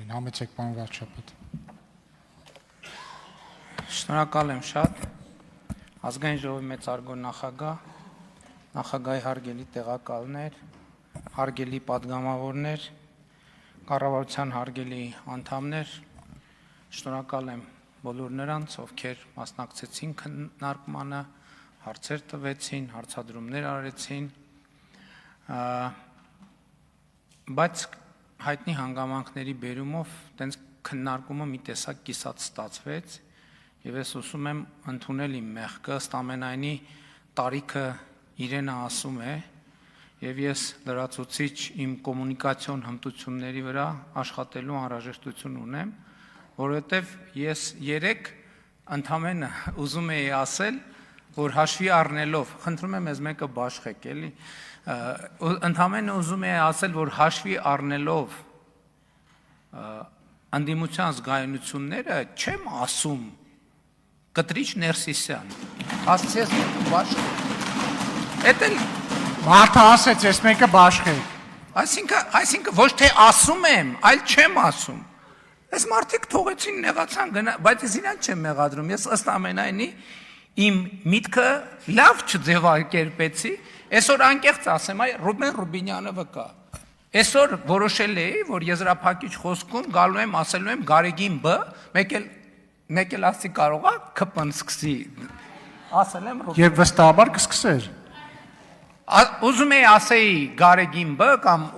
Բարձրին, համեցեք պարոն վարչապետ։ Շնորհակալ եմ շատ, ազգային ժողովի մեծարգո նախագահ, նախագահի հարգելի տեղակալներ, հարգելի պատգամավորներ, կառավարության հարգելի անդամներ, շնորհակալ եմ բոլոր նրանց, ովքեր մասնակցեցին քննարկմանը, հարցեր տվեցին, հարցադրումներ արեցին, բայց հայտնի հանգամանքների բերումով տենց քննարկումը մի տեսակ կիսատ ստացվեց եւ ես ուզում եմ ընդունել իմ մեղքը, ըստ ամենայնի տարիքը իրենը ասում է եւ ես լրացուցիչ իմ կոմունիկացիոն հմտությունների վրա աշխատելու անհրաժեշտություն ունեմ, որովհետեւ ես երեք ընդամենը ուզում եի ասել, որ հաշվի առնելով, խնդրում եմ ես մեկը բաշխեք, էլի, ընդամենը ուզում եի ասել, որ հաշվի առնելով անդիմության զգայունությունները չեմ ասում կտրիչ Ներսիսյան, ասեցես բաշխեք, էդ էլ Մարդը ասեց, ես մեկը բաշխեք։ Այսինքն ոչ թե ասում եմ, այլ չեմ ասում, ես մարդիկ թողեցին նեղացան, բայց ես իրան չեմ մեղադրում, ես ըստ ամենայնի իմ միտքը լավ չձևակերպեցի, այսօր անկեղծ ասեմ, այ Ռուբեն Ռուբինյանը վկա, այսօր որոշել էի, որ եզրափակիչ խոսքում գալու եմ, ասելու եմ Գարեգին B, մեկ էլ ասի կարողա K-ն սկսի, ասել եմ Ռուբեն։ Եվ վստահաբար կսկսեր։ Ուզում էի ասեի Գարեգին B կամ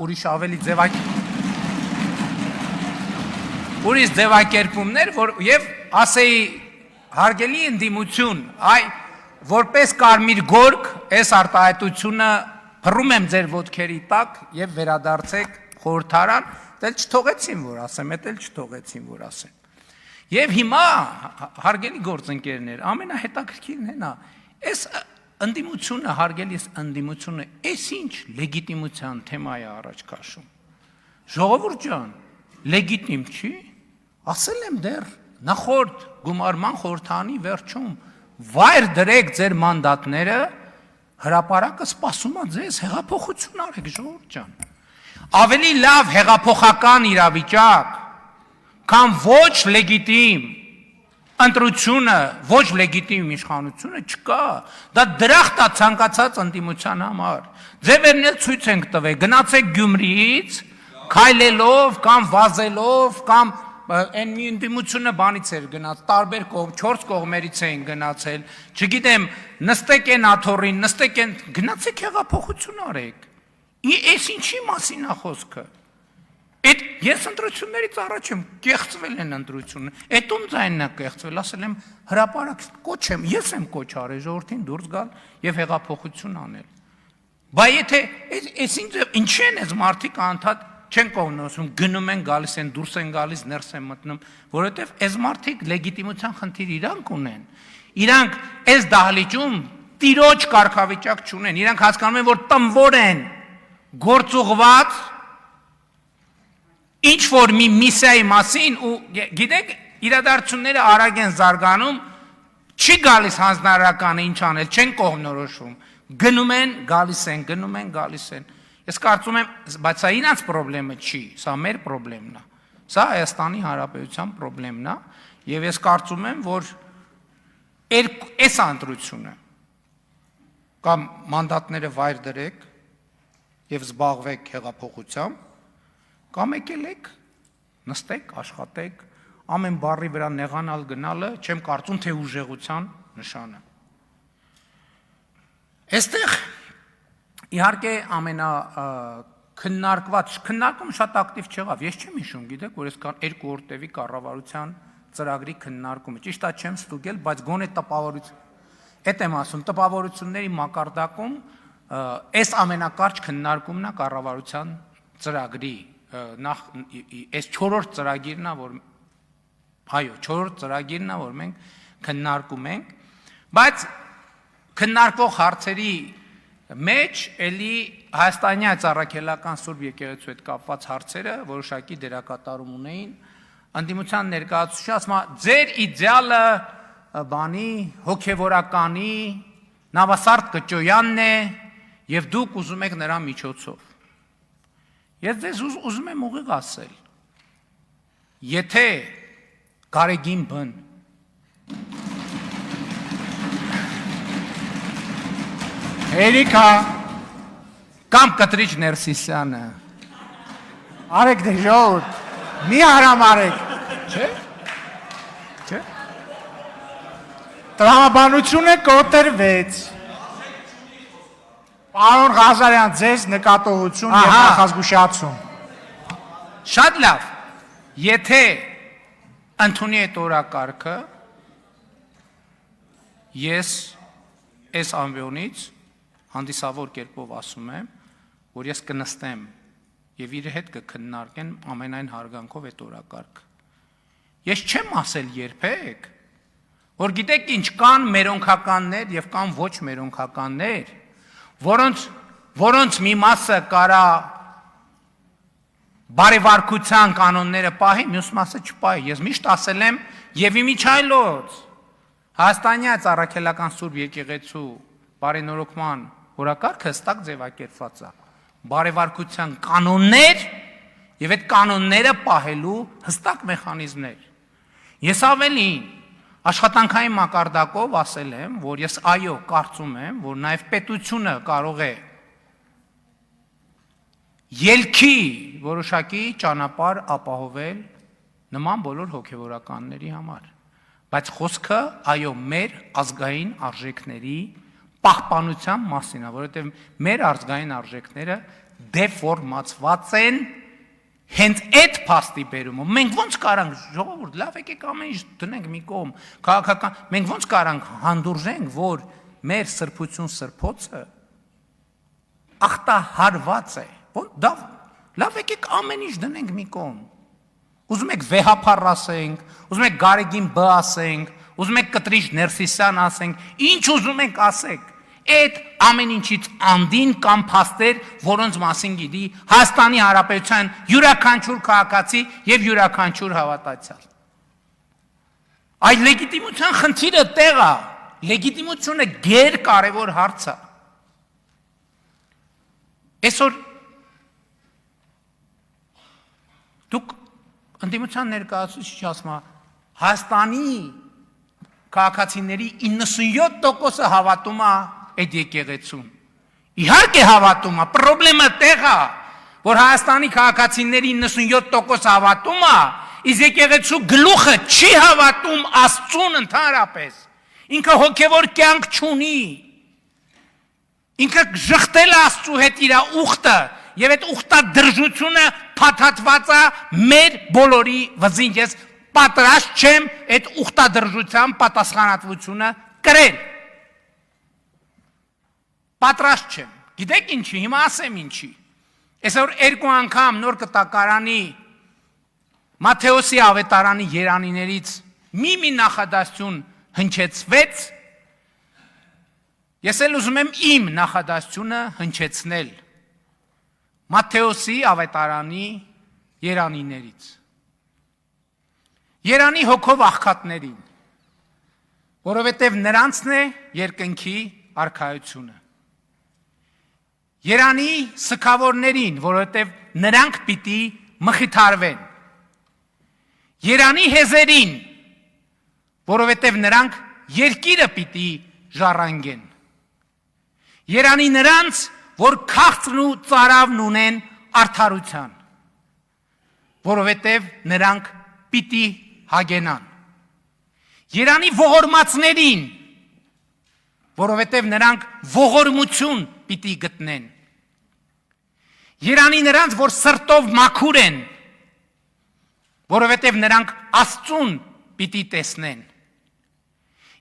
ուրիշ ձևակերպումներ, եւ ասեի հարգելի ընդդիմություն, այ որպես կարմիր գորգ, այս արտահայտությունը փռում եմ ձեր ոտքերի տակ եւ վերադարձեք խորհրդարան, դել չթողեցին որ ասեմ, էդ էլ չթողեցին որ ասեմ։ Եվ հիմա հարգելի գործընկերներ, ամենահետաքրքիրն է նա, այս ընդդիմությունը, հարգելի ընդդիմությունը, այս ինչ լեգիտիմության թեմա է առաջ քաշում։ Ժողովուրդ ջան, լեգիտիմ չի, ասել եմ դեռ նախորդ գումարման խորհրդանի վերջում, վայր դրեք ձեր մանդատները, հրապարակը սպասում է ձեզ, հեղափոխություն արեք, ժողովուրդ ջան։ Ավելի լավ հեղափոխական իրավիճակ, քան ոչ լեգիտիմ ընտրությունը, ոչ լեգիտիմ իշխանությունը չկա, դա դրախտ է ցանկացած ընդդիմության համար։ Ձևերն էլ ցույց ենք տվել, գնացեք Գյումրիից, քայլելով կամ վազելով կամ այն մի ընդդիմությունը բանից էր գնաց, տարբեր կողմ, 4 կողմերից էին գնացել, չգիտեմ, նստեք են աթոռին, նստեք են, գնացեք հեղափոխություն արեք։ Այս ինչի մասին է խոսքը։ Այդ ես ընտրություններից առաջ եմ, կեղծվել են ընտրությունը, այդ ում ձայնն է կեղծվել, ասել եմ հրապարակ կոչ եմ, ես եմ կոչ արել ժողովրդին դուրս գալ եւ հեղափոխություն անել։ Բայց եթե ինչի են այս մարդիկ անդադ չեն կողնոսում, գնում են, գալիս են, դուրս են գալիս, ներս են մտնում, որովհետև այս մարդիկ լեգիտիմության խնդիր իրանք ունեն, իրանք այս դահլիճում տիրոջ կարգավիճակ չունեն, իրանք հասկանում են, որ տնվոր են, գործուղված, ինչ-որ մի միսիայի մասին ու գիտեք, իրադարձությունները արագ են զարգանում, չի գալիս հանձնարարականը ինչ անել, չեն կողմնորոշվում, գնում են, գալիս են, գնում են, գալիս են։ Ես կարծում եմ, բայց սա իրանց պրոբլեմը չի, սա մեր պրոբլեմն է, սա Հայաստանի Հանրապետության պրոբլեմն է, եւ ես կարծում եմ, որ այս ընտրությունը կամ մանդատները վայր դրեք եւ զբաղվեք հեղափոխությամբ, կամ եկել եք, նստեք, աշխատեք, ամեն բառի վրա նեղանալ գնալը, չեմ կարծում, թե ուժեղության նշան է։ Այստեղ իհարկե քննարկումը շատ ակտիվ չեղավ, ես չեմ հիշում, գիտեք, որ ես 2 օր տևի կառավարության ծրագրի քննարկումը, ճիշտ է չեմ ստուգել, բայց գոնե էդ եմ ասում, տպավորությունների մակարդակում այս ամենակարճ քննարկումն է կառավարության ծրագրի, այս 4-րդ ծրագիրն է, որ այո, 4-րդ ծրագիրն է, որ մենք քննարկում ենք, բայց քննարկվող հարցերի մեջ էլի հայաստանյան ծառայելական Սուրբ եկեղեցու հետ կապված հարցերը որոշակի դերակատարում ունեին, ընդդիմության ներկայացուցիչը ասում է, ձեր իդեալը բանի, հոգևորականի, Նավասարդ Կճոյանն է եւ դուք ուզում եք նրա միջոցով։ Ես ձեզ ուզում եմ ուղիղ ասել, Եթե Գարեգին բն Էրիկա, կամ Կտրիչ Ներսիսյանը, արեք դե ժողովուրդ, մի հարամ արեք։ չէ՞։ Չէ՞։ Տրամաբանությունը կոտրվեց։ Պարոն Ղազարյան, ձեզ նկատողություն և Ահա։ նախազգուշացում։ Շատ լավ։ Եթե ընդունի այդ օրակարգը, ես այս ամբիոնից հանդիսավոր կերպով ասում եմ, որ ես կնստեմ եւ իր հետ կքննարկեն ամենայն հարգանքով այդ օրակարգը։ Ես չեմ ասել երբեք, որ գիտեք ինչ կան մերոնքականներ եւ կան ոչ մերոնքականներ, որոնց մի մասը կարա բարեվարկության կանոնները պահի, մյուս մասը չպահի։ Ես միշտ ասել եմ եւ իմիջայլոց Հայաստանյաց առաքելական Սուրբ եկեղեցու բարենորոգման օրակարգը հստակ ձևակերպված է։ Բարեվարկության կանոններ եւ այդ կանոնները պահելու հստակ մեխանիզմներ։ Ես ավելին աշխատանքային մակարդակով ասել եմ, որ ես այո, կարծում եմ, որ նաեւ պետությունը կարող է ելքի որոշակի ճանապարհ ապահովել նման բոլոր հոգեվորականների համար։ Բայց խոսքը այո մեր ազգային արժեքների պահպանության մասին է, որովհետև մեր ազգային արժեքները դեֆորմացված են հենց այդ փաստի բերումով։ Մենք ոնց կարանք, ժողովուրդ, լավ եկեք ամեն ինչ դնենք մի կողմ, քաղաքական, մենք ոնց կարանք հանդուրժենք, որ մեր սրբություն սրբոցը ախտահարված է։ Լավ եկեք ամեն ինչ դնենք մի կողմ։ Ուզում եք վեհափառ ասենք, ուզում եք Գարեգին Բ ասենք, ուզում եք Կտրիչ Ներսիսյան ասենք, ինչ ուզում եք ասեք, այդ ամեն ինչից անդին կամ փաստեր, որոնց մասին գիտի Հայաստանի Հանրապետության յուրաքանչյուր քաղաքացի եւ յուրաքանչյուր հավատացյալ։ Այդ լեգիտիմության խնդիրը տեղ է, լեգիտիմությունը գերկարևոր հարց է։ Այսօր դուք ընդդիմության ներկայացուցիչը ասում է Հայաստանի քաղաքացիների 97%-ը հավատում է այդ եկեղեցուն։ Իհարկե հավատում է, խնդրեմը տեղ է, որ Հայաստանի քաղաքացիների 97% հավատում է, իսկ եկեղեցու գլուխը չի հավատում Աստծուն ընդհանրապես։ Ինքը հոգևոր կյանք չունի։ Ինքը ժխտել է Աստծու հետ իր ուխտը, եւ այդ ուխտադրժությունը փաթաթված է մեր բոլորի վզին։ Ես պատրաստ չեմ այդ ուխտադրժության պատասխանատվությունը կրել։ Պատրաստ չեմ։ Գիտեք ինչի, հիմա ասեմ ինչի։ Այսօր երկու անգամ նոր կտակարանի Մատթեոսի ավետարանի երանիներից մի նախադասություն հնչեցվեց։ Ես էլ ուզում եմ իմ նախադասությունը հնչեցնել Մատթեոսի ավետարանի երանիներից։ Երանի հոգով աղքատներին, որովհետև նրանցն է երկնքի արքայությունը։ Երանի սքավորներին, որովհետև նրանք պիտի մխիթարվեն։ Երանի հեզերին, որովհետև նրանք երկիրը պիտի ժառանգեն։ Երանի նրանց, որ քաղցրն ու ծարավն ունեն արդարության, որովհետև նրանք պիտի հագենան։ Երանի ողորմածներին, որովհետև նրանք ողորմություն պիտի գտնեն։ Երանի նրանց, որ սրտով մաքուր են, որովհետև նրանք Աստծուն պիտի տեսնեն։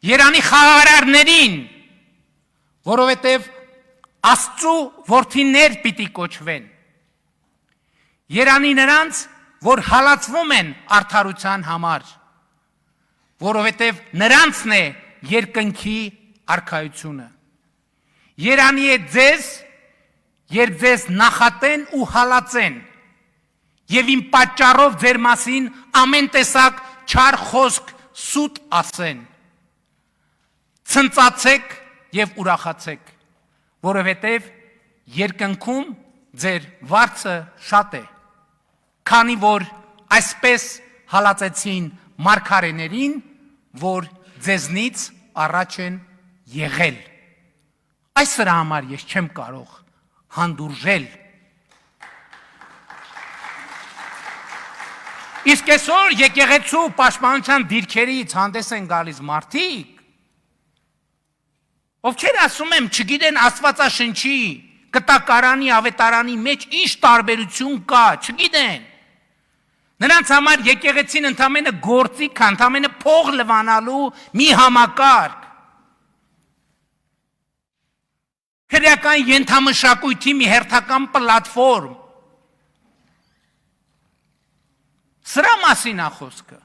Երանի խաղաղարարներին, որովհետև Աստծու որդիներ պիտի կոչվեն։ Երանի նրանց, որ հալածվում են արդարության համար, որովհետև նրանցն է երկնքի արքայությունը։ Երանի է ձեզ, երբ ձեզ նախատեն ու հալածեն, եւ իմ պատճառով ձեր մասին ամեն տեսակ չար խոսք սուտ ասեն։ Ցնծացեք եւ ուրախացեք, որովհետև երկնքում ձեր վարձը շատ է, քանի որ այսպես հալածեցին մարգարեներին, որ ձեզնից առաջ են եղել։ Այս սրա համար ես չեմ կարող հանդուրժել։ Իսկ այսօր եկեղեցու պաշտպանության դիրքերից հանդես են գալիս մարդիկ, ովքեր ասում եմ չգիտեն Աստվածաշնչի, կտակարանի, ավետարանի մեջ ինչ տարբերություն կա, չգիտեն։ Նրանց համար եկեղեցին ընդամենը գործիք, ընդամենը փող լվանալու մի համակարգ։ Քրեական ենթամշակույթի մի հերթական պլատֆորմ։ Սրա մասին է խոսքը։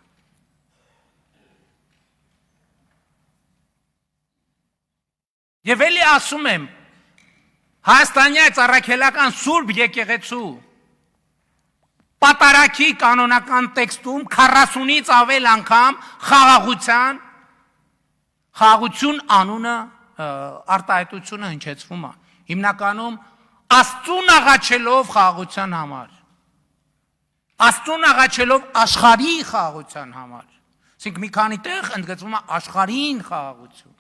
Եվ էլի ասում եմ, Հայաստանյաց առաքելական Սուրբ եկեղեցու պատարագի կանոնական տեքստում 40-ից ավել անգամ խաղաղություն անունը արտահայտությունը հնչեցվում է։ Հիմնականում Աստծուն աղաչելով խաղաղության համար։ Աստծուն աղաչելով աշխարհի խաղաղության համար։ Այսինքն մի քանի տեղ ընդգծվում է աշխարհին խաղաղություն։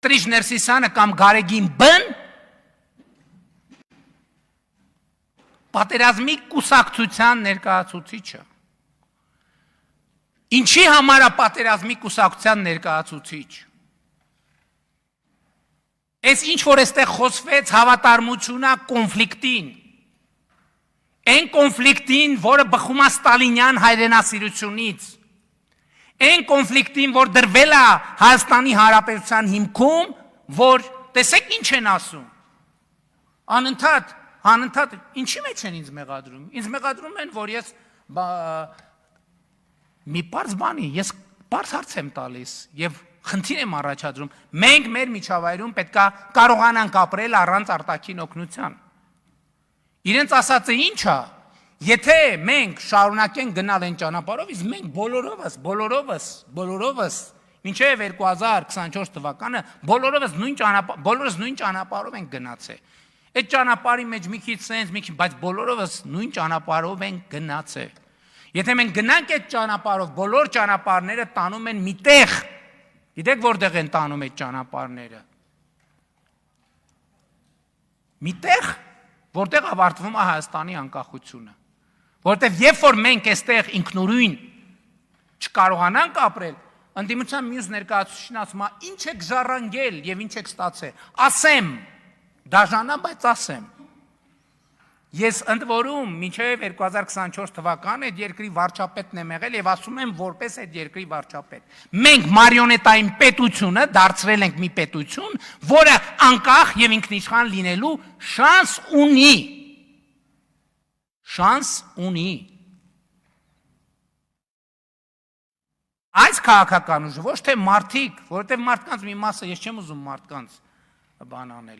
Տրիշ Ներսիսյանը կամ Գարեգին Բ-ն պատերազմի կուսակցության ներկայացուցիչը։ Ինչի համար է պատերազմի կուսակցության ներկայացուցիչ։ Այս ինչ որ այստեղ խոսվեց հավատարմությունա կոնֆլիկտին։ Այն կոնֆլիկտին, որը բխում է ստալինյան հայրենասիրությունից։ Այն կոնֆլիկտին, որ դրվել է Հայաստանի Հանրապետության հիմքում, որ տեսեք ինչ են ասում։ Անընդհատ ինչի մեջ են ինձ մեղադրում։ Ինձ մեղադրում են, որ ես մի պարզ բանի, ես պարզ հարց եմ տալիս եւ խնդիր եմ առաջադրում։ Մենք մեր միջավայրում պետքա կարողանանք ապրել առանց արտաքին օգնության։ Իրենց ասածը ինչ է։ Եթե մենք շարունակենք գնալ այն ճանապարհով, իսկ մենք բոլորովս մինչև 2024 թվականը բոլորովս նույն ճանապարհով ենք գնացել։ Այդ ճանապարհի մեջ մի քիչ սենց, մի քիչ, բայց բոլորովս նույն ճանապարհով ենք գնացել։ Եթե մենք գնանք այդ ճանապարհով, բոլոր ճանապարհները տանում են միտեղ։ Գիտեք որտեղ են տանում այդ ճանապարհները։ Միտեղ, որտեղ ավարտվում է Հայաստանի անկախությունը։ Որտեղ երբ որ մենք այստեղ ինքնուրույն չկարողանանք ապրել, ընդդիմության մյուս ներկայացուցիչն ասում է, ինչ եք ժառանգել եւ ինչ եք ստացել։ Ասեմ, դաժանամ, բայց ասեմ։ Ես ընդ որում մինչև 2024 թվականը այդ երկրի վարչապետն եմ եղել եւ ասում եմ որպես այդ երկրի վարչապետ։ Մենք մարիոնետային պետությունը դարձրել ենք մի պետություն, որը անկախ եւ ինքնիշխան լինելու շանս ունի։ Շանս ունի։ Այս քաղաքական ուժը ոչ թե մարդիկ, որովհետև մարդկանց մի մասը, ես չեմ ուզում մարդկանց բան անել,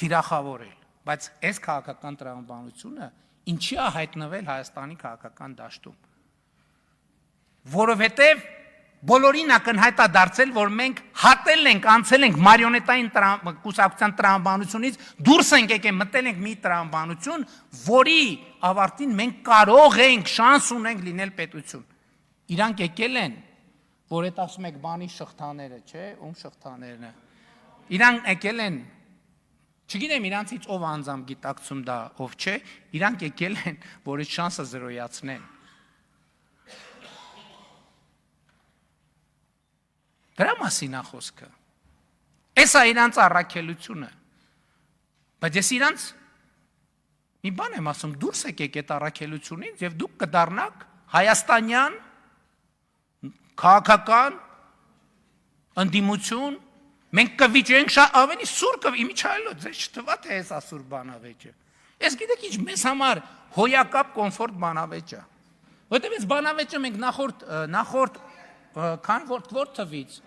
թիրախավորել, բայց այս քաղաքական տրամաբանությունը ինչի է հայտնվել Հայաստանի քաղաքական դաշտում։ Որովհետև բոլորին ակնհայտ է դարձել, որ մենք հատել ենք, անցել ենք մարիոնետային կուսակցության տրամաբանությունից, դուրս ենք եկել, մտել ենք մի տրամաբանություն, որի ավարտին մենք կարող ենք, շանս ունենք լինել պետություն։ Իրանք եկել են, որ այդ ասում եք բանի շղթաները, չէ՞, ում շղթաներն է։ Իրանք եկել են, չգիտեմ իրանցից ով անձամբ գիտակցում դա, ով չէ, իրանք եկել են, որ այդ շանսը զրոյացնեն։ Դրա մասին է խոսքը։ Էս է իրանց առաքելությունը։ Բայց ես իրանց մի բան եմ ասում, դուրս եկեք այդ առաքելությունից եւ դուք կդառնաք հայաստանյան քաղաքական ընդդիմություն, մենք կվիճենք շատ ավելի սուր իմիջայլոց, ձեզ չթվա թե էս ասուր բանավեճը։ Ես գիտեք ինչ մեզ համար հոյակապ կոմֆորտ բանավեճ է։ Որտեւ այս բանավեճը մենք նախորդ քան որ թվից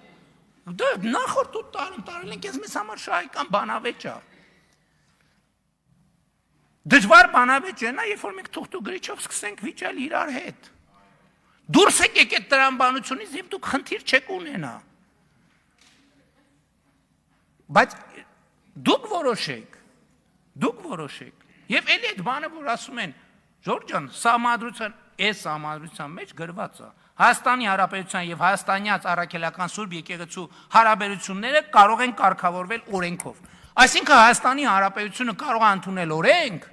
Դա նախորդ 8 տարում տարել ենք, ես մեզ համար շահեկան բանավեճ է։ Դժվար բանավեճ է նա, երբ որ մենք թուղթ ու գրիչով սկսենք վիճել իրար հետ։ Դուրս եկեք այդ տրամաբանությունից եւ դուք խնդիր չեք ունենա։ Բայց դուք որոշեք։ Դուք որոշեք։ Եվ էլի այդ բանը, որ ասում են, Ժորժ ջան, սահմանադրության, այս սահմանադրության մեջ գրված է Հայաստանի Հանրապետության եւ հայաստանյաց առաքելական Սուրբ եկեղեցու հարաբերությունները կարող են կարգավորվել օրենքով։ Այսինքն Հայաստանի Հանրապետությունը կարող է ընդունել օրենք։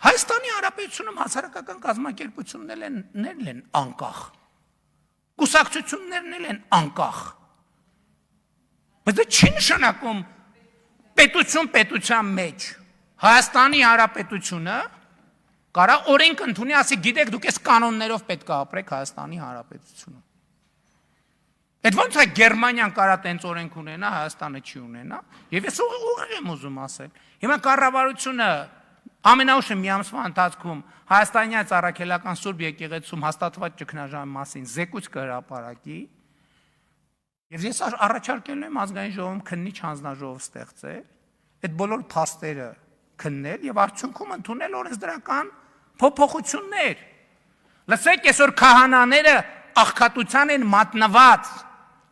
Հայաստանի Հանրապետությունում հասարակական կազմակերպություններն են անկախ։ Կուսակցություններն են անկախ։ Բայց դա չի նշանակում պետություն պետության մեջ Հայաստանի Հանրապետությունը կարա օրենք ընդունի, ասի գիտեք դուք այս կանոններով պետք է ապրեք Հայաստանի Հանրապետությունում։ Այդ ոնց է Գերմանիան կարա տենց օրենք ունենա, Հայաստանը չի ունենա, եւ ես ուղիղ եմ ուզում ասել։ Հիմա կառավարությունը ամենաուշը մի ամսվա ընթացքում Հայաստանյաց առաքելական Սուրբ եկեղեցում հաստատված ճգնաժամի մասին զեկույց կհրապարակի, եւ ես առաջարկել եմ ազգային ժողովում քննիչ հանձնաժողով ստեղծել, այդ բոլոր փաստերը քննել եւ արդյունքում ընդունել օրենսդրական փոփոխություններ։ Լսեք, այսօր քահանաները աղքատության են մատնված,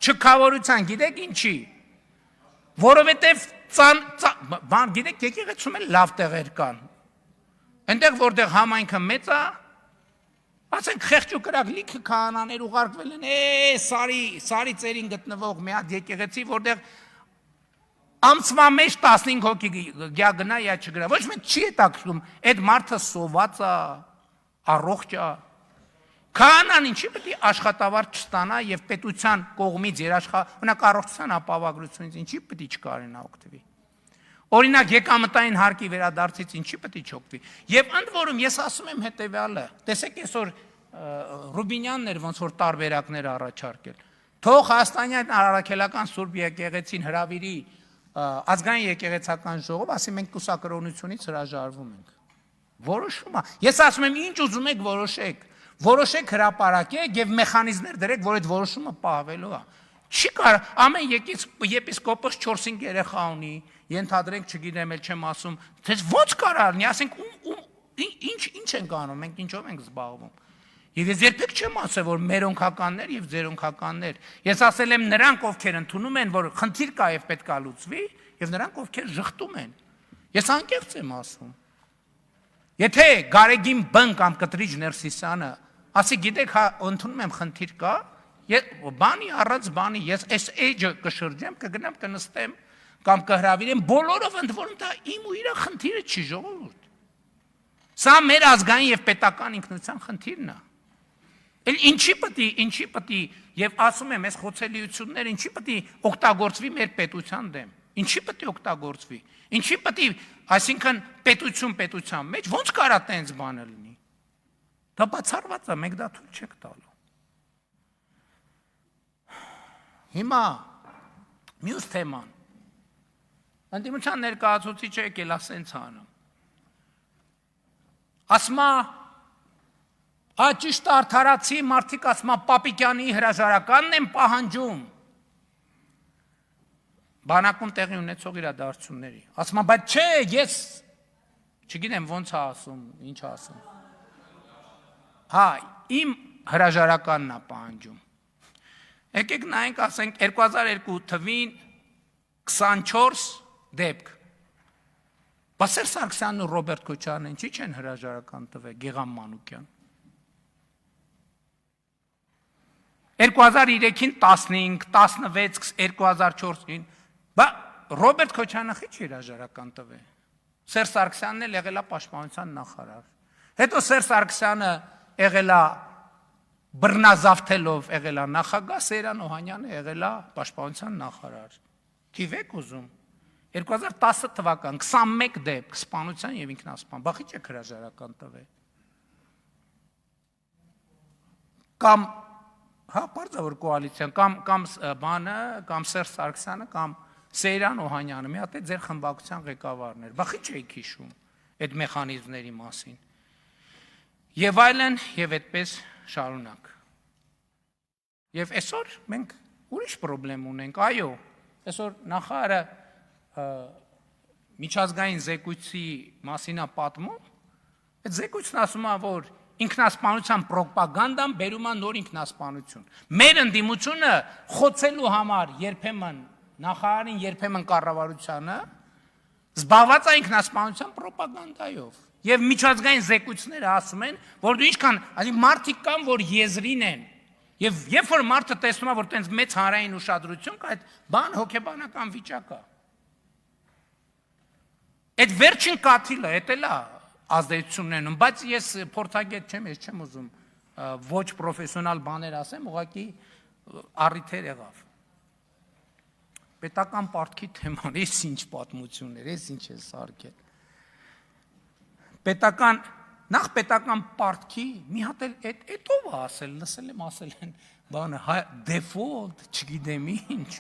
չքավորության, գիտեք ինչի։ Որովհետեւ բան գիտեք, եկեղեցում էլ լավ տեղեր կան։ Այնտեղ որտեղ համայնքը մեծ է, ասենք խեղճ ու կրակ լիքը քահանաներ ուղարկվել են, սարի ծերին գտնվող մի հատ եկեղեցի, որտեղ ամսվա մեջ 15 հոգի գնա یا չգնա, ոչ մեկ չի հետաքրքրում, այդ մարդը սոված է, առողջ է։ Քահանան ինչի պետք է աշխատավարձ չստանա եւ պետության կողմից երաշխավորական առողջության ապահովագրությունից ինչի պետք է չկարենա օգտվի։ Օրինակ եկամտային հարկի վերադարձից ինչի պետք է չօգտվի։ Եվ ընդ որում ես ասում եմ հետեւյալը, տեսեք այսօր Ռուբինյանն էր ոնց որ տարբերակներ առաջարկել։ Թող Հայաստանյան առաքելական Սուրբ եկեղեցին հրավիրի ազգային եկեղեցական ժողով, ասի մենք կուսակրոնությունից հրաժարվում ենք։ Որոշում է։ Ես ասում եմ ինչ ուզում եք որոշեք։ Որոշեք հրապարակեք եւ մեխանիզմներ դրեք, որ այդ որոշումը պահվելու է։ Չի կարող ամեն եպիսկոպոս 4-5 երեխա ունի, ենթադրենք, չգիտեմ, էլ չեմ ասում, թե ո՞նց կարող լինի, ասենք ինչ ենք անում, մենք ինչով ենք զբաղվում։ Եվ ես երբեք չեմ ասել, որ մերոնքականներ եւ ձերոնքականներ։ Ես ասել եմ նրանք, ովքեր ընդունում են, որ խնդիր կա եւ պետք է լուծվի, եւ նրանք, ովքեր ժխտում են։ Ես անկեղծ եմ ասում։ Եթե Գարեգին Բն կամ Կտրիչ Ներսիսյանը ասի գիտեք, հա ընդունում եմ խնդիր կա, բանի առանց բանի ես այս էջը կշրջեմ, կգնամ կնստեմ կամ կհրավիրեմ, բոլորով ընդ որում դա իմ ու իր խնդիրը չի ժողովուրդ։ Սա մեր ազգային եւ պետական ինքնության խնդիրն է։ Էլ ինչի պետք է եւ ասում եմ, այս խոցելիությունները ինչի պետք է օգտագործվի մեր պետության դեմ։ Ինչի պետք է օգտագործվի։ Ինչի պետք է, այսինքն պետության մեջ ո՞նց կարա տենց բանը լինի։ Դա բացառված է, մեկ դա թույլ չեք տալու։ Հիմա մյուս թեման։ Ընդդիմության ներկայացուցիչը եկել է սենց անում։ Ասма ճիշտ արդարացի մարդիկ ասма Պապիկյանի հրաժարականն են պահանջում։ Բանակում տեղի ունեցող իրադարձությունների։ Ասма բայց չէ, ես չգիտեմ ոնց է ասում, ինչ է ասում։ Հա, իմ հրաժարականն է պահանջում։ Եկեք նայենք, ասենք 2002 թվին 24 դեպք։ Բասեր Սարգսյանն ու Ռոբերտ Քոչարյանն ինչի չեն հրաժարական տվել, Գեգամ Մանուկյան։ 2003-ին 15, 16, 2004-ին, բա Ռոբերտ Քոչարյանը խի չի հրաժարական տվել։ Սերժ Սարգսյանն էլ եղել է պաշտպանության նախարար։ Հետո Սերժ Սարգսյանը եղել է բռնազավթելով եղել է նախագահ, Սեյրան Օհանյանը եղել է պաշտպանության նախարար։ Թիվեք ուզում 2010 թվական 21 դեպք սպանության եւ ինքնասպան, բախի չէ հրաժարական տվել։ Կամ հա, բարձր կոալիցիան, կամ բանը, կամ Սերժ Սարգսյանը, կամ Սեյրան Օհանյանը, մի հատ է ձեր խմբակցության ղեկավարներ, բախի չէիք հիշում այդ մեխանիզմների մասին։ Եվ այլն, եւ այդպես շարունակ։ Եվ այսօր մենք ուրիշ խնդրեմ ունենք, այո, այսօր նախարարը միջազգային զեկույցի մասին է պատմում, այդ զեկույցն ասում է, որ ինքնասպանության պրոպագանդան բերում է նոր ինքնասպանություն։ Մեր ընդդիմությունը խոցելու համար երբեմն նախարարին, երբեմն կառավարությանը Զբաղված է ինքնասպանության ռոպագանդայով։ Եվ միջազգային զեկույցները ասում են, որ դու ինչքան, ասի մարդիկ կան, որ եզրին են։ Եվ երբ որ մարդը տեսնում է, որ տենց մեծ հանրային ուշադրություն կա, այդ բան հոգեբանական վիճակ է։ Այդ վերջին կաթիլը, էդ էլ է ազդեցություն ունենում, բայց ես փորձագետ չեմ, ես չեմ ուզում ոչ պրոֆեսիոնալ բաներ ասեմ, ուղղակի առիթեր եղավ։ Պետական պարտքի թեման, ես ինչ պատմություններ, ես ինչ է սարքել։ Նախ պետական պարտքի մի հատ էլ այդ ով է ասել, լսել եմ ասել են բանը, դեֆոլտ, չգիտեմ ինչ։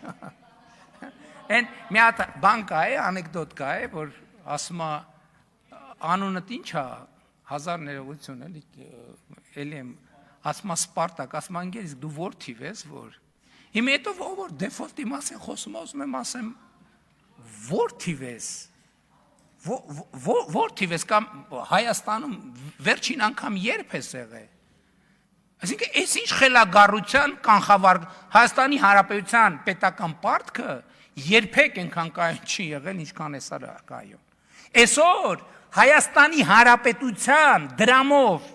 Են մի հատ բան կա է, անեկդոտ կա է, որ ասում է անունդ ինչ է, 1000 ներողություն էլի եմ, ասում է Սպարտակ, ասում է անգերից դու որ թիվ ես, որ։ Հիմա հետո որ դեֆոլտի մասին խոսում է, ուզում եմ ասեմ, որ թիվ ես, որ թիվ ես կամ Հայաստանում վերջին անգամ երբ ես եղել։ Այսինքն այս ինչ խելագարության կանխավար Հայաստանի Հանրապետության պետական պարտքը երբեք այնքան կայուն չի եղել, ինչքան էսա կայուն։ Այսօր Հայաստանի Հանրապետության դրամով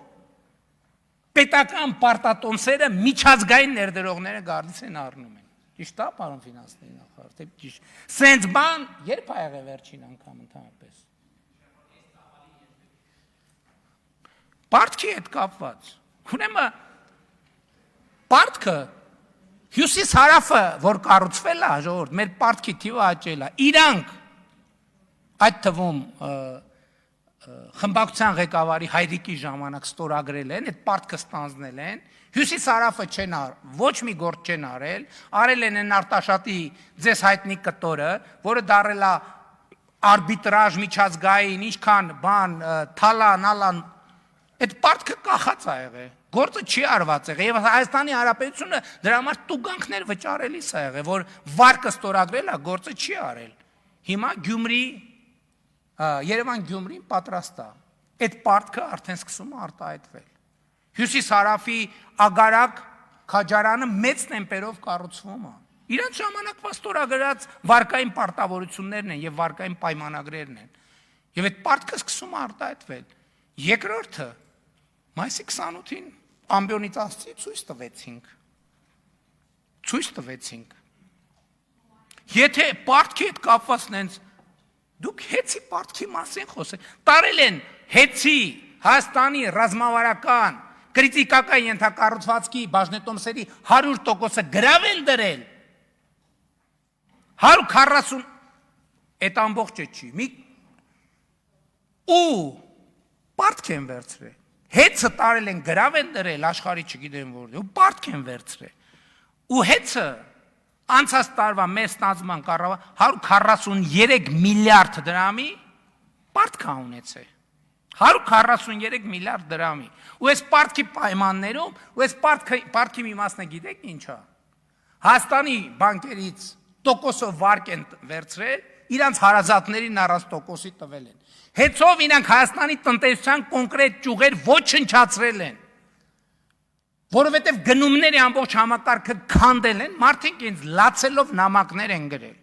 պետական պարտատոմսերը միջազգային ներդրողները գալիս են առնում են։ Ճիշտ է, պարոն ֆինանսների նախարար, թե ճիշտ։ Սենց բան երբ ա եղել վերջին անգամ ընդհանրապես։ Պարտքի հետ կապված։ Ուրեմն պարտքը հյուսիս հարավը, որ կառուցվել է, ժողովուրդ, մեր պարտքի թիվը աճել է։ Իրանք այդ թվում խմբակցության ղեկավարի Հայրիկի ժամանակ ստորագրել են, այդ պարտքը ստանձնել են, հյուսիս հարավը չեն ոչ մի գործ չեն արել են Արտաշատի ձեզ հայտնի կտորը, որը դարել է արբիտրաժ միջազգային, ինչքան բան, թալան, այդ պարտքը կախած է եղել, գործը չի արված եղել, եւ Հայաստանի Հանրապետությունը դրա համար տուգանքներ վճարելիս է եղել, որ վարկը ստորագրել է, գործը չի արել։ Հիմա Գյումրի Երևան-Գյումրին պատրաստ է։ Այդ պարտքը արդեն սկսում է արտահայտվել։ Հյուսիս-հարավի ագարակ քաջարանը մեծ տեմպերով կառուցվում է։ Իրանց ժամանակվա ստորագրած վարկային պարտավորություններն են եւ վարկային պայմանագրերն են։ Եվ այդ պարտքը սկսում է արտահայտվել։ Երկրորդը մայիսի 28-ին ամբիոնից ասցի ցույց տվեցինք։ Եթե պարտքի հետ կապված նենց դուք հեցի պարտքի մասին խոսեք, տարել են հեցի Հայաստանի ռազմավարական կրիտիկական ենթակառուցվածքի բաժնետոմսերի 100%-ը գրավ են դրել, 140, այդ ամբողջը չի, ու պարտք են վերցրել, հեցը տարել են գրավ են դրել, աշխարհի չգիտեմ որ, ու պարտք են վերցրել, ու հեցը անցած տարվա մեր ստանձնման կառավարությունը 143 միլիարդ դրամի պարտք է ունեցել։ 143 միլիարդ դրամի։ Ու այս պարտքի պայմաններում, ու այս պարտքի մի մասն է գիտեք ինչ է։ Հայաստանի բանկերից տոկոսով վարկ են վերցրել, իրանց հարազատներին առանց տոկոսի տվել են։ Հեցով իրանք Հայաստանի տնտեսության կոնկրետ ճյուղեր ոչնչացրել են։ Որովհետև գնումների ամբողջ համակարգը քանդել են, մարդիկ ինձ լացելով նամակներ են գրել։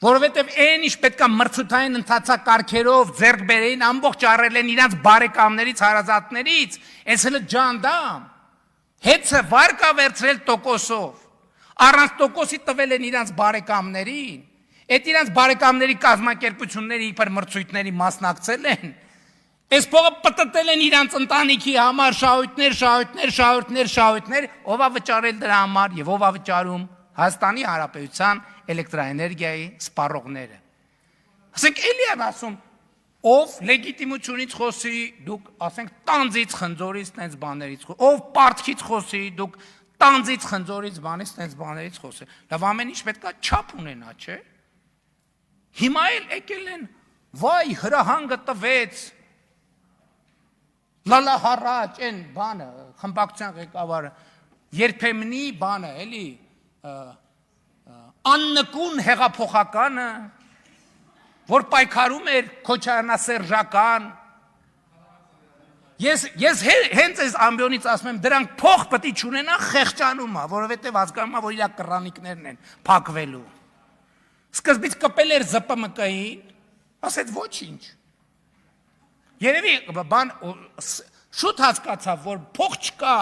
Որովհետև այն ինչ պետքա մրցութային ընթացակարգերով ձեռք բերեին, ամբողջ առել են իրանց բարեկամներից, հարազատներից, այս հենց ջանդամ։ Հեցը վարկա վերցրել տոկոսով, առանց տոկոսի տվել են իրանց բարեկամներին, այդ իրանց բարեկամների կազմակերպությունների իբր մրցույթների մասնակցել են, այս փողը պտտել են իրանց ընտանիքի համար շահույթներ, ով է վճարել դրա համար եւ ով է վճարում Հայաստանի Հանրապետության էլեկտրաէներգիայի սպառողները։ Ասենք էլի եմ ասում, ով լեգիտիմությունից խոսի, դուք ասենք տանձից, խնձորից, տենց բաներից, ով պարտքից խոսի, դուք տանձից, խնձորից, բանից, տենց բաներից խոսի։ Լավ, ամեն ինչ պետքա չափ ունենա, չէ՞։ Հիմա էլ եկել են, վայ, հրահանգը տվեց, լալա հառաջ, են բանը, խմբակցության ղեկավարը, երբեմնի բանը, էլի, աննկուն հեղափոխականը, որ պայքարում էր քոչարանասերժական, ես հենց այս ամբիոնից ասում եմ, դրանք փող պետք է չունենան խեղճանում է, որովհետև հասկանում է, որ իրա կռանիկներն են փակվելու։ Սկզբից կպել էր ԶՊՄԿ-ին, ասեց ոչինչ։ Երևի բան շուտ հասկացավ, որ փող չկա։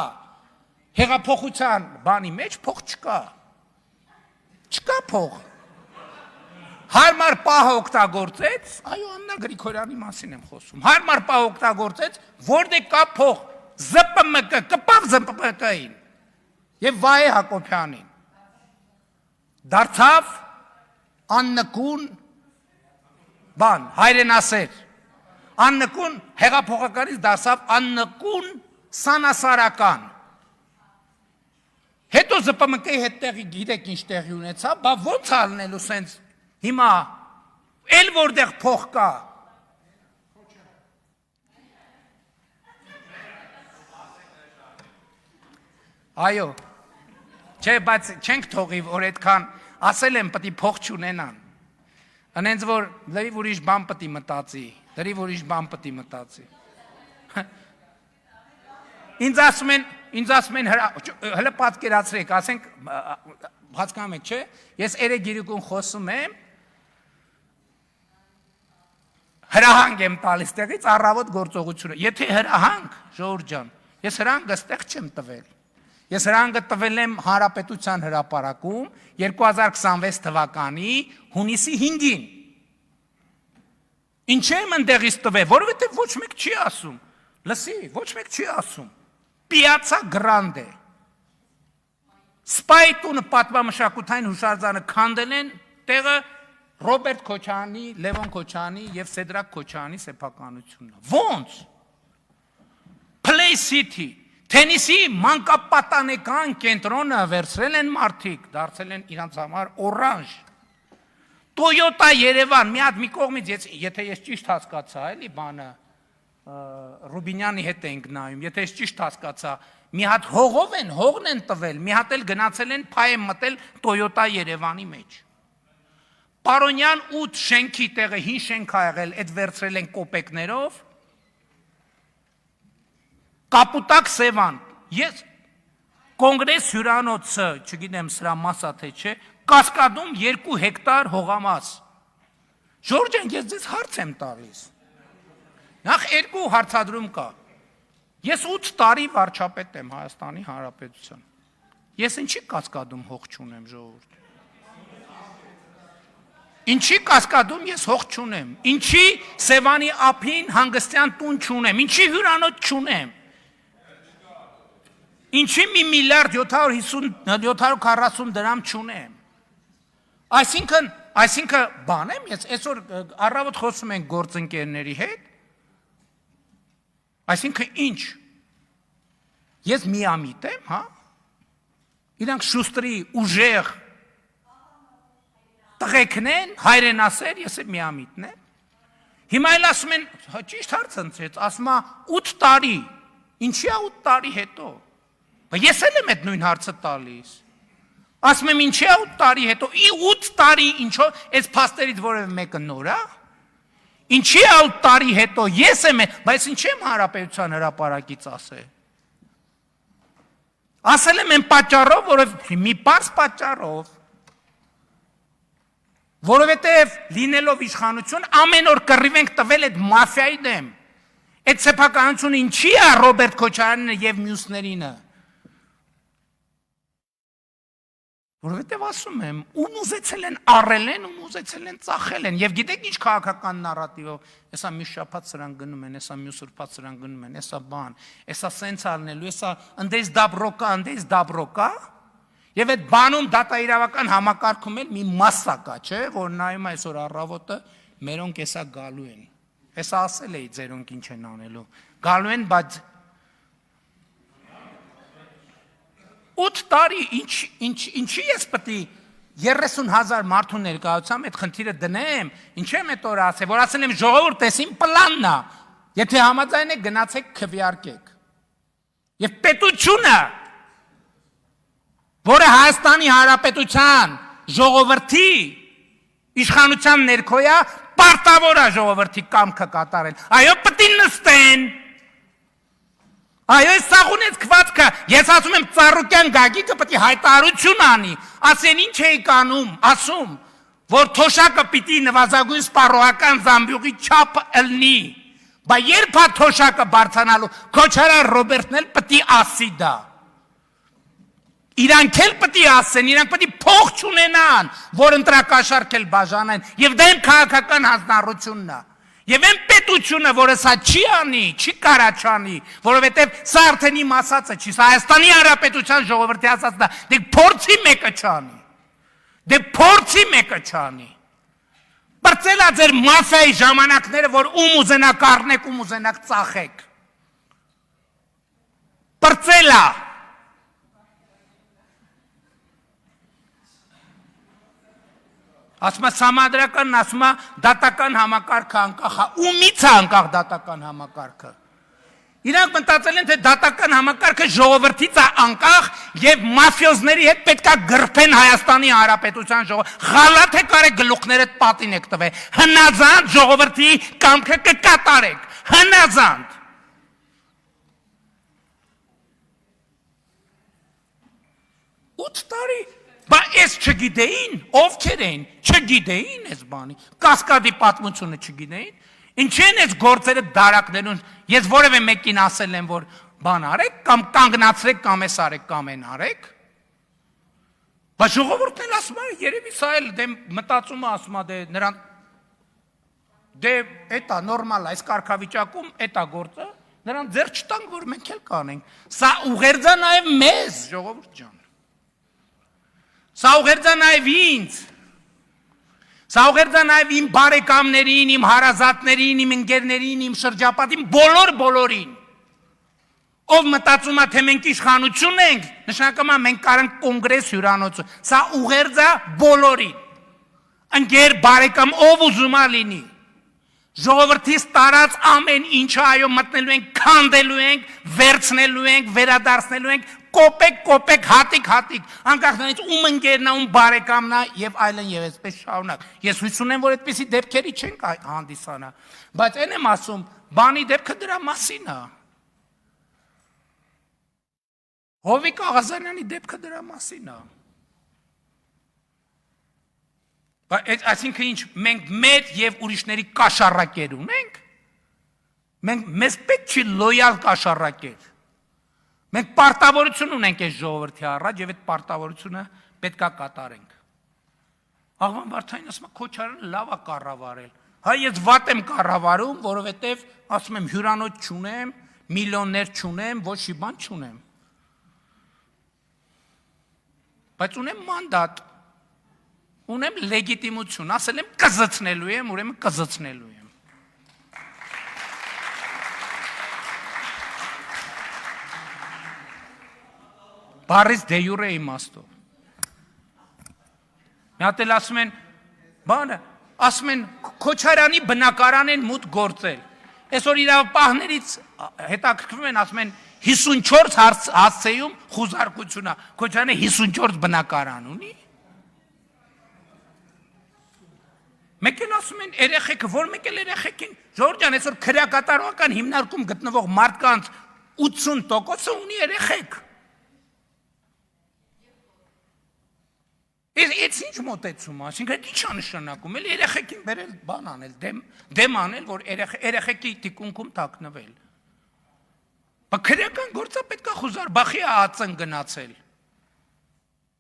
Հեղափոխության բանի մեջ փող չկա։ Չկա փող։ Հարմար պահ օգտագործեց, այո, Աննա Գրիգորյանի մասին եմ խոսում։ Հարմար պահ օգտագործեց, որտեղ կա փող, ԶՊՄԿ, կպավ ԶՊՄԿ-ին եւ Վահե Հակոբյանին։ Դարձավ աննկուն բան, հայրենասեր։ Աննկուն հեղափոխականից դարձավ աննկուն սանասարական։ Հետո ԶՊՄԿ-ի հետ տեղի գիտեք ինչ տեղի ունեցավ, բա ո՞նց ալնելու սենց հիմա էլ որտեղ փող կա։ Այո։ Չէ, բայց չենք թողի, որ այդքան ասել եմ պետք է փող չունենան։ Անենց որ լրիվ ուրիշ բան պետք է մտածի, լրիվ ուրիշ բան պետք է մտածի։ Ինձ ասում են հələ պատկերացրեք, ասենք հասկանում եք, չէ՞։ Ես երեգիրիկուն խոսում եմ, հրահանգ եմ տալիս տեղից առավոտ գործողությունը։ Եթե հրահանգ, Ժողովուրդ ջան, ես հրահանգը ստեղ չեմ տվել։ Ես հրահանգը տվել եմ Հանրապետության հրապարակում 2026 թվականի հունիսի 5-ին։ Ինչ եմ ընդեղից տվել, որովհետև ոչ մեկ չի ասում։ Լսի, ոչ մեկ չի ասում։ Պիացա Գրանդե։ Սպայտունը պատմամշակութային հուշարձանը քանդել են տեղը Ռոբերտ Քոչարյանի, Լևոն Քոչարյանի եւ Սեդրակ Քոչարյանի սեփականությունն։ Ոնց։ Play City Թենիսի մանկապատանեկան կենտրոնը վերցրել են մարդիկ, դարձել են իրանց համար օրանժ։ Toyota Երևան, մի հատ մի կողմից, եթե ես ճիշտ հասկացա, էլի բանը, Ռուբինյանի հետ ենք նայում, եթե ես ճիշտ հասկացա, մի հատ հողն են տվել, մի հատ էլ գնացել են փայ են մտել Toyota Երևանի մեջ։ Պարոնյան 8 շենքի տեղը հին շենք ա եղել, այդ վերցրել են կոպեկներով, Կապուտակ Սևան, ես կոնգրես հյուրանոցը, չգիտեմ սրա մասա թե չէ, Կասկադում 2 հեկտար հողամաս։ Ժորժ ջան, ես ձեզ հարց եմ տալիս։ Նախ 2 հարցադրում կա։ Ես 8 տարի վարչապետ եմ Հայաստանի Հանրապետության։ Ես ինչի Կասկադում հող չունեմ, ժողովուրդ։ Ինչի Կասկադում ես հող չունեմ։ Ինչի Սևանի ափին հանգստյան տուն չունեմ։ Ինչի հյուրանոց չունեմ։ Ինչի 1 միլիարդ 740 դրամ չունեմ։ Այսինքն բան եմ, ես այսօր առավոտ խոսում ենք գործընկերների հետ, այսինքն ինչ, ես միամիտ եմ, հա, իրանք շուստրի ուժեղ տղեկն են, հայրենասեր, ես եմ միամիտն եմ, հիմա էլ ասում են, ճիշտ հարց ընտրեց, ասում է 8 տարի, ինչի է 8 տարի հետո, ես էլ եմ այդ նույն հարցը տալիս, ասում եմ ինչի է 8 տարի հետո, 8 տարի ինչով, այս փաստերից որևէ մեկը նոր է, ինչի է 8 տարի հետո, ես եմ, բայց ինչի եմ Հանրապետության հրապարակից ասել, ասել եմ են պատճառով, որով մի պարզ պատճառով, որովհետև լինելով իշխանություն, ամեն օր կռիվ ենք տվել այդ մաֆիայի դեմ, այդ սեփականությունը ինչի է Ռոբերտ Քոչարյանը եւ մյուսներինը, որովհետև ասում եմ, ում ուզեցել են առել են, ում ուզեցել են ծախել են, և գիտեք ինչ քաղաքական նարատիվով, եսա մի շաբաթ սրան գնում են, եսա մյուս ուրբաթ սրան գնում են, եսա բան, եսա սենց արնելու, եսա ընդես դաբրոկա, և այդ բանում դատաիրավական համակարգում էլ մի մասսա կա, չէ, որ նայում այսօր առավոտը մերոնք եսա գալու են, եսա ասել էի ձերոնք ինչ են անելու, գալու են, բայց 8 տարի, ինչի ես պտի 30,000 մարդու ներկայությամբ այդ խնդիրը դնեմ, ինչ եմ այդ օր ասել, որ ասել եմ ժողովուրդ, այս իմ պլանն է, եթե համաձայն եք գնացեք քվեարկեք։ Եվ պետությունը, որը Հայաստանի Հանրապետության ժողովրդի իշխանության ներքո է, պարտավոր է ժողովրդի կամքը կատարել։ Այո, պտի նստեն։ Այո, այս սաղունեց կվածքը, ես ասում եմ Ծառուկյան Գագիկը պետք է հայտարարություն անի, ասեն ինչ էիք անում, ասում, որ թոշակը պիտի նվազագույն սպառողական զամբյուղի չափ ըլնի, բա երբ է թոշակը բարձանալու, քոչարան Ռոբերտն էլ պիտի ասի դա։ Իրանք էլ պիտի ասեն, իրանք պիտի փող չունենան, որ ընտրակաշառք էլ բաժանեն, եւ դա են քաղաքական հանձնառությունն է։ Եվ այն պետությունը, որը սա չի անի, չի կարա չանի, որովհետև սա արդեն իմ ասածը չի, սա Հայաստանի Հանրապետության ժողովրդի ասածն է, դե փորձի մեկը չանի։ Դե փորձի մեկը չանի։ Բրծելա ձեր մաֆիայի ժամանակները, որ ում ուզենաք առնեք, ում ուզենաք ծախեք։ Բրծելա։ Ասма համադրականն ասма դատական համակարգը անկախ է, ումից է անկախ դատական համակարգը։ Իրանք մտածել են, թե դատական համակարգը ժողովրդից է անկախ եւ մաֆիոզների հետ պետքա գրփեն Հայաստանի Հանրապետության ժողովուրդ։ Ղալաթ է կարեք գլուխներդ պատին եք տվել։ Հնազանդ ժողովրդի կամքը կկատարեք։ Հնազանդ։ Ութ տարի Բա ես չգիտեին, ովքեր էին, չգիտեին ես բանի, կասկադի պատմությունը չգիտեին, ինչ են ես գործերը դարակներուն, ես որև է մեկին ասել եմ, որ բան արեք, կամ կանգնացրեք, կամ ես արեք, կամ են արեք, բա ժողովուրդն էլ ասում է, երևի սա էլ դե մտածումը ասում է, դե նրան, դե էտա նորմալ է, այս կարգավիճակում էտա գործը, նրան ձեր չտանք, որ մենք էլ կանենք, սա ուղերձա նաև մեզ, ժողովուրդ ջան, սա ուղերձա նաև ինձ, սա ուղերձա նաև իմ բարեկամներին, իմ հարազատներին, իմ ընկերներին, իմ շրջապատին, բոլորին, ով մտածում է, թե մենք իշխանություն ենք, նշանակում է մենք կարանք կոնգրես հյուրանոցը, սա ուղերձա բոլորին, ընկեր բարեկամ, ով ուզում է լինի, ժողովրդից տարած ամեն ինչը այո մտնելու ենք, քանդելու ենք, վերցնելու ենք, վերադարձնելու ենք, կոպեկ, հատիկ, անկախ նրանից ում ընկերն է, ում բարեկամն է եւ այլն եւ այսպես շարունակ։ Ես հույս ունեմ, որ այդպիսի դեպքերի չենք հանդիսանա, բայց այն եմ ասում, բանի դեպքը դրա մասին է։ Հովիկ Աղազարյանի դեպքը դրա մասին է։ Այսինքն ինչ, մենք մեր եւ ուրիշների կաշառակեր ունենք։ Մեզ պետք չի լոյալ կաշառակեր։ Մենք պարտավորություն ունենք այս ժողովրդի առաջ եւ այդ պարտավորությունը պետքա կատարենք։ Աղվան Վարդանին ասում է Քոչարյանը լավ է կառավարել։ Հա ես վատ եմ կառավարում, որովհետեւ ասում եմ հյուրանոց չունեմ, միլիոններ չունեմ, ոչ մի բան չունեմ։ Բայց ունեմ մանդատ, ունեմ լեգիտիմություն, ասել եմ կզցնելու եմ, ուրեմն կզցնելու եմ։ Բարից դե յուրե իմաստով։ Մի հատ էլ ասում են, բանը, ասում են Քոչարյանի բնակարան են մուտք գործել։ Այսօր իրավապահներից հետաքրքրվում են, ասում են 54 հասցեում խուզարկություն է։ Քոչարյանը 54 բնակարան ունի։ Մեկ էլ ասում են երեխեքը, որ մեկ էլ երեխեքին, Ժորժ ջան, այսօր քրեակատարողական հիմնարկում գտնվող մարդկանց 80%-ը ունի երեխեք։ Այս ինչ մոտեցում է, այսինքն ինչ է նշանակում, էլ երեխեքին բերել բան անել, դեմ անել, որ երեխեքի տիկունքում թաքնվել։ Բա քրեական գործը պետք է խուզարբախի ածն գնացել։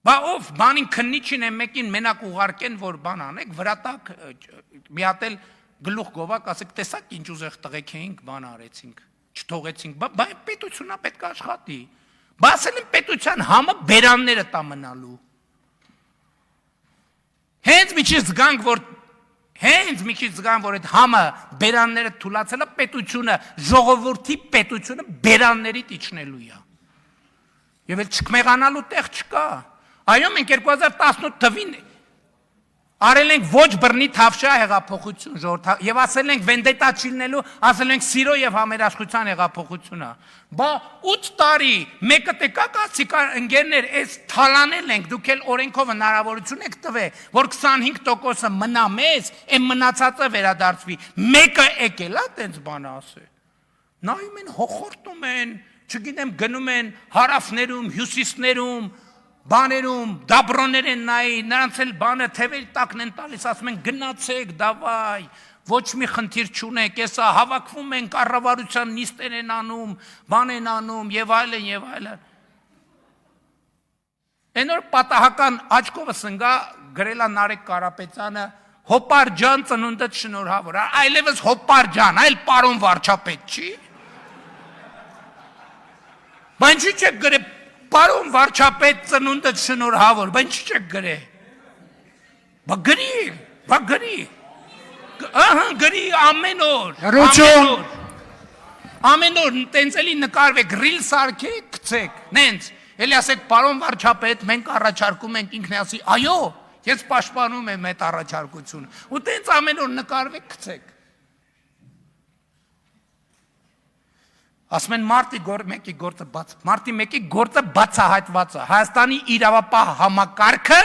Բա ով բանին քննիչին է մեկին մենակ ուղարկեն, որ բան անեք, վրա տակ մի հատ էլ գլուխ գովակ, ասեք, տեսակ ինչ ուզեղ տղեկ էինք, բան արեցինք, չթողեցինք, բա պետությունա պետք է աշխատի։ Բա ասել են պետության համը բերանները տա մնալու։ Հենց մի քիչ զգանք, որ այդ համը բերանները թուլացել է, պետությունը, ժողովրդի պետությունը բերանների իջնելու է։ Եվ էլ չկմեղանալու տեղ չկա։ Այո, մենք 2018 թվին արել ենք ոչ բռնի թավշյա հեղափոխություն ժողովրդ եւ ասել ենք վենդետա չլինելու, ասել ենք սիրո եւ համերաշխության հեղափոխությունա։ Բա 8 տարի մեկը տեկակ ասիկար ընկերներ, այս թալանել ենք, դուք էլ օրենքով հնարավորություն եք տվել, որ 25%-ը մնա մեզ, այն մնացածը վերադարձվի։ Մեկը եկել է տենց բան ասել։ Նայում են, հոխորտում են, չգիտեմ, գնում են հարավներում, հյուսիսներում, բաներում դաբրոներ են նայի, նրանց էլ բանը թևերի տակն են տալիս, ասում են գնացեք, դավայ, ոչ մի խնդիր չունեք, եսա հավաքվում են կառավարության նիստեր են անում, բան են անում եւ այլն եւ այլն։ Այնօր պատահական աչքովս ընկա գրելա Նարեկ Կարապետյանը Հոպար ջան ծնունդդ շնորհավոր, այլևս Հոպար ջան, այլ պարոն վարչապետ չի։ Բայց ինչի՞ չեք գրե պարոն վարչապետ ծնունդդ շնորհավոր, բայց ինչի՞ չեք գրե։ Բա գրի։ Ահա գրի ամեն օր։ Ամեն օր տենց էլի նկարվեք, ռիլ սարքեք, գցեք, նենց։ Էլի ասեք պարոն վարչապետ, մենք առաջարկում ենք ինքնասի, այո, ես պաշտպանում եմ այդ առաջարկությունը։ Ու տենց ամեն օր նկարվեք, գցեք։ Ասում են մարտի 1-ի գործը բաց, մարտի 1-ի գործը բացահայտված է։ Հայաստանի իրավապահ համակարգը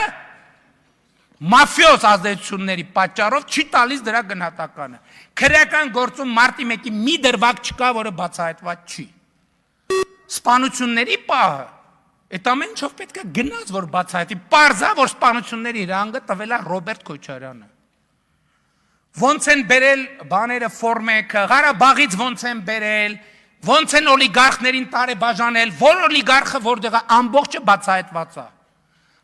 մաֆիոզ ազդեցությունների պատճառով չի տալիս դրա գնահատականը։ Քրեական գործում մարտի 1-ի մի դրվագ չկա, որը բացահայտված չի։ Սպանությունների պահը այդ ամեն ինչով պետք է գնաց, որ բացահայտի։ Պարզա, որ սպանությունների հրանգը տվել է Ռոբերտ Քոչարյանը։ Ոնց են բերել բաները ֆորմեկը, Ղարաբաղից ոնց են բերել, ոնց են օլիգարխներին տարեբաժանել, որ օլիգարխը որտեղ է, ամբողջը բացահայտված է։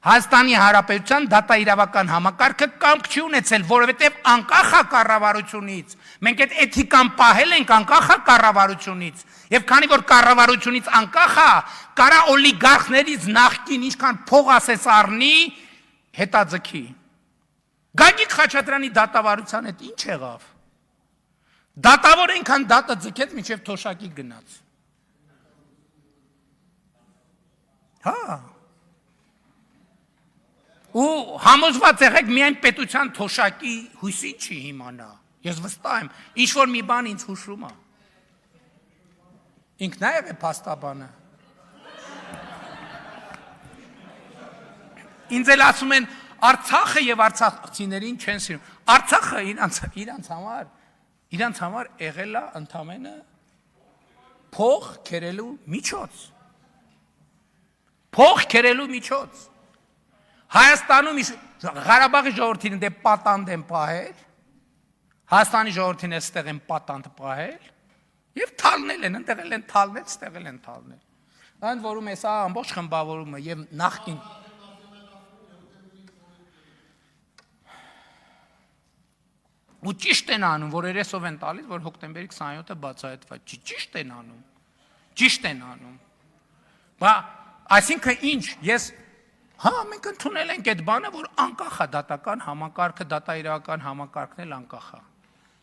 Հայաստանի Հանրապետության դատաիրավական համակարգը կամք չի ունեցել, որովհետև անկախ է կառավարությունից։ Մենք այդ էթիկան պահել ենք անկախ է կառավարությունից։ Եվ քանի որ կառավարությունից անկախ է, կարա օլիգարխներից նախկին ինչքան փող ասես առնի, հետաձգի։ Գագիկ Խաչատրյանի դատավարության հետ ինչ եղավ։ Դատավոր այնքան դատը ձգեց, մինչև թոշակի գնաց։ Հա։ Ու համոզված եղեք միայն պետության թոշակի հույսի չի իմանա։ Ես վստահ եմ, ինչ որ մի բան ինձ հուշում է։ Ինքն է եղել փաստաբանը։ Ինձ էլ ասում են Արցախը եւ արցախցիներին չեն սիրում։ Արցախը իրանց համար եղել է ընդամենը փող քերելու միջոց։ Փող քերելու միջոց։ Հայաստանում Ղարաբաղի ժողովրդին դե պատանդ են պահել, Հայաստանի ժողովրդին էստեղ են պատանդ պահել եւ թալնել են, ընդեղ են թալնել, ստեղ են թալնել։ Ընդ որում էսա ամբողջ խմբավորումը եւ նախկին ու ճիշտ են անում, որ երեսով են տալիս, որ հոկտեմբերի 27-ը բացահայտված չի, ճիշտ են անում։ Բա այսինքն ինչ, ես հա, մենք ընդունել ենք այդ բանը, որ անկախ է դատական համակարգը, դատաիրավական համակարգն էլ անկախ է։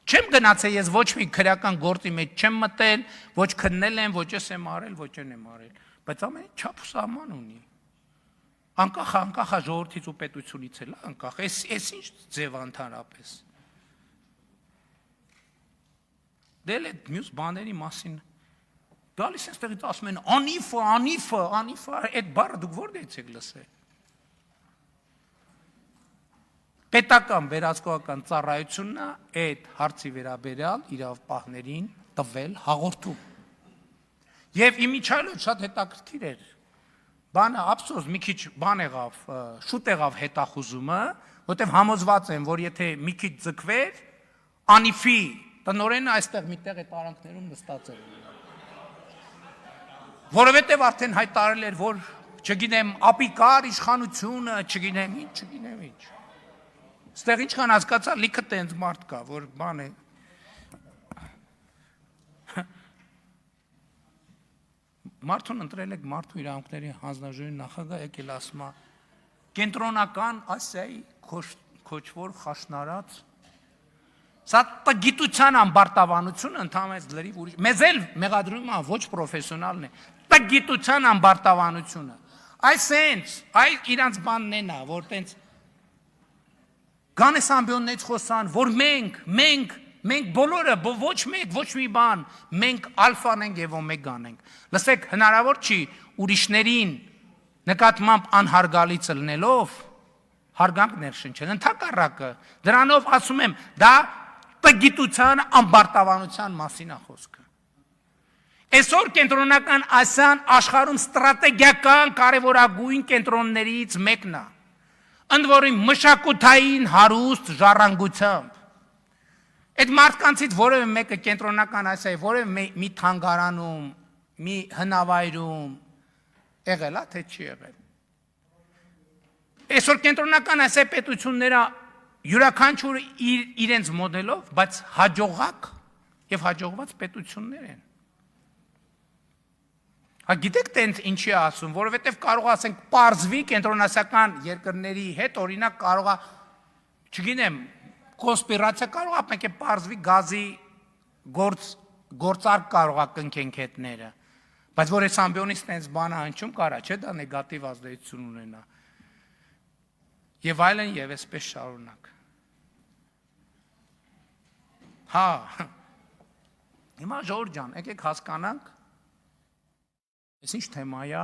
Չեմ գնացել ես ոչ մի քրեական գործի մեջ չեմ մտել, ոչ քննել եմ, ոչ ես եմ արել, ոչ են եմ արել, բայց ամեն ինչ չափ ու սահման ունի։ Անկախ է ժողովրդից ու պետությունից էլ անկախ, էս ինչ ձև ընդհանրապես։ Դե էլ այդ մյուս բաների մասին գալիս են ստեղից ասում են անիֆը, այդ բառը դուք որտեղից եք լսել։ Պետական վերահսկողական ծառայությունն է այդ հարցի վերաբերյալ իրավապահներին տվել հաղորդում։ Եվ իմիջիայլոց շատ հետաքրքիր էր։ Բանը ափսոս մի քիչ բան եղավ, շուտ եղավ հետախուզումը, որտեղ համոզված եմ, որ եթե մի քիչ ձգվեր, անիֆի տնօրենը այստեղ միտեղ այդ արանքներում նստած էր։ Որովհետև արդեն հայտարարել էր, որ չգիտեմ, ապիկար իշխանությունը, չգիտեմ ինչ։ Ստեղ ինչքան հասկացա, լիքը տենց մարդ կա, որ բան է։ Մարդուն ընտրել եք մարդու իրավունքների հանձնաժողովի նախագահ, եկել ասում է կենտրոնական Ասիայի քոչվոր խաշնարած սա տգիտության ամբարտավանությունը ընդհանրապես լրիվ ուրիշ։ Մեզ էլ մեղադրում է ոչ պրոֆեսիոնալն է, տգիտության ամբարտավանությունը։ Այսենց, այ իրանց բանն են, որ տենց Գանես ամբիոններից խոսան, որ մենք բոլորը, ոչ մեկ, ոչ մի բան, մենք ալֆան ենք և օմեգան ենք։ Լսեք, հնարավոր չի ուրիշներին նկատմամբ անհարգալից լնելով, հարգանք ներշնչել, ընդհակառակը, դրանով ասում եմ, դա տգիտության ամբարտավանության մասին է խոսքը։ Այսօր կենտրոնական Ասիան աշխարհում ստրատեգիական կարևորագույն կենտրոններից մեկն է։ Ընդ որում մշակութային հարուստ ժառանգությամբ։ Այդ մարդկանցից որևէ մեկը կենտրոնական Ասիայի որևէ մի թանգարանում, մի հնավայրում եղել է, թե չի եղել։ Այսօր կենտրոնական Ասիայի պետությունները յուրաքանչյուրը իրենց մոդելով, բայց հաջողակ եւ հաջողված պետություններ են։ Գիտեք տենց ինչի է ասում, որովհետև կարող ասենք պարզվի կենտրոնասիական երկրների հետ, օրինակ կարող է, չգիտեմ, կոնսպիրացիա կարող է մենք պարզվի գազի գործարք կարող է կնքենք հետները, բայց որ այս ամբիոնից տենց բանը հնչում կարա, չէ՞ դա նեգատիվ ազդեցություն ունենա։ Եվ այլն եւ այսպես շարունակ։ Հա։ Հիմա Ժորժ ջան, եկեք հասկանանք Այս ինչ թեմա է,